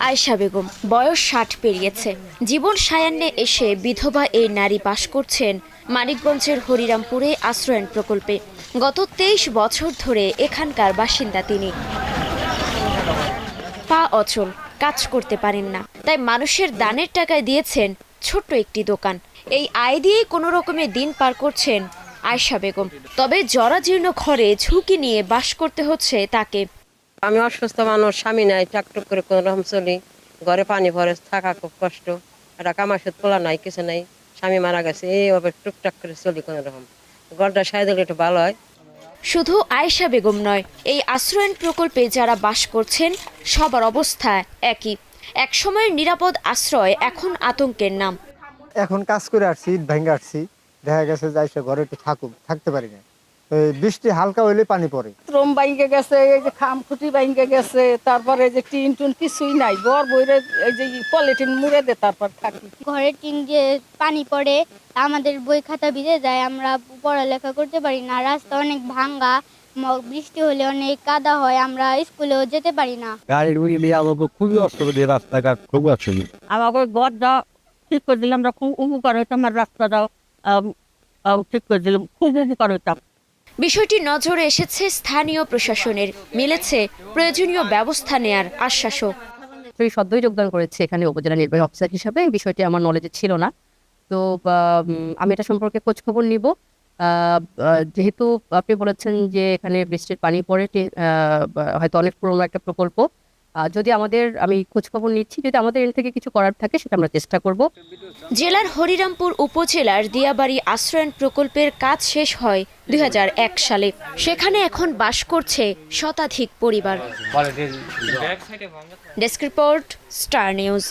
আয়েশা বেগম বয়স ৬০ পেরিয়েছে। জীবন সায়ান্নে এসে বিধবা এই নারী বাস করছেন মানিকগঞ্জের হরিরামপুরে আশ্রয়ণ প্রকল্পে। গত ২৩ বছর ধরে এখানকার বাসিন্দা তিনি। পা অচল, কাজ করতে পারেন না, তাই মানুষের দানের টাকায় দিয়েছেন ছোট্ট একটি দোকান। এই আয় দিয়েই কোনো রকমে দিন পার করছেন আয়েশা বেগম। তবে জরাজীর্ণ ঘরে ঝুঁকি নিয়ে বাস করতে হচ্ছে তাকে। আমি অসুস্থ মানুষ, স্বামী নাই, টাকটুক করে কোনো রকম চলি। ঘরে পানি ভরে থাকা খুব কষ্ট। একটা কামাশুত পোলা নাই, কিছু নাই, স্বামী মারা গেছে, এইভাবে টুকটাক করে চলি কোনো রকম। ঘরটা সাই দিলে একটু ভালো হয়। শুধু আয়েশা বেগম নয়, এই আশ্রয়ণ প্রকল্পে যারা বাস করছেন সবার অবস্থা একই। একসময়ের নিরাপদ আশ্রয় এখন আতঙ্কের নাম। এখন কাজ করে আসছি, ইট ভেঙে আসছি, দেখা গেছে যে আইসা ঘরে একটু থাকতে পারি না। বৃষ্টি হালকা হইলে পানি পড়ে। শ্রম বাইঙ্গে গেছে, এই যে খামখুটি বাইঙ্গে গেছে, তারপরে যে টিন টুন কিছুই নাই, ঘর বইরে এই যে পলিথিন মুড়ে দে তারপর থাকি। ঘরের টিন যে পানি পড়ে, আমাদের বই খাতা ভিজে যায়, আমরা পড়ালেখা করতে পারি না। রাস্তা অনেক ভাঙ্গা, বৃষ্টি হলে অনেক কাদা হয়, আমরা স্কুলেও যেতে পারি না। গাড়ির আমাকে খুবই অসুবিধা, রাস্তাঘাট খুব অসুবিধা। আমাকে ঘরটা ঠিক করে দিলাম, আমরা খুব উপকার হইতাম, আমার রাস্তাটাও ঠিক করে দিলাম, খুব উপকার হইতাম। বিষয়টি নজরে এসেছে স্থানীয় প্রশাসনের, মিলেছে প্রয়োজনীয় ব্যবস্থা নেয়ার আশ্বাসও। সদ্যই যোগদান করেছে এখানে উপজেলা নির্বাহী অফিসার হিসাবে। বিষয়টি আমার নলেজে ছিল না, তো আমি এটা সম্পর্কে খোঁজ খবর নিব। যেহেতু আপনি বলেছেন যে এখানে বৃষ্টির পানি পড়ে, হয়তো অনেক পুরনো একটা প্রকল্প, যদি আমি খোঁজ খবর নিচ্ছি, যদি আমাদের এর থেকে কিছু করার থাকে সেটা আমরা চেষ্টা করব। জেলার হরিরামপুর উপজেলার দিয়াবাড়ি আশ্রয়ণ প্রকল্পের কাজ শেষ হয় ২০০১ সালে। সেখানে এখন বাস করছে শতাধিক পরিবার। Desk report, star news.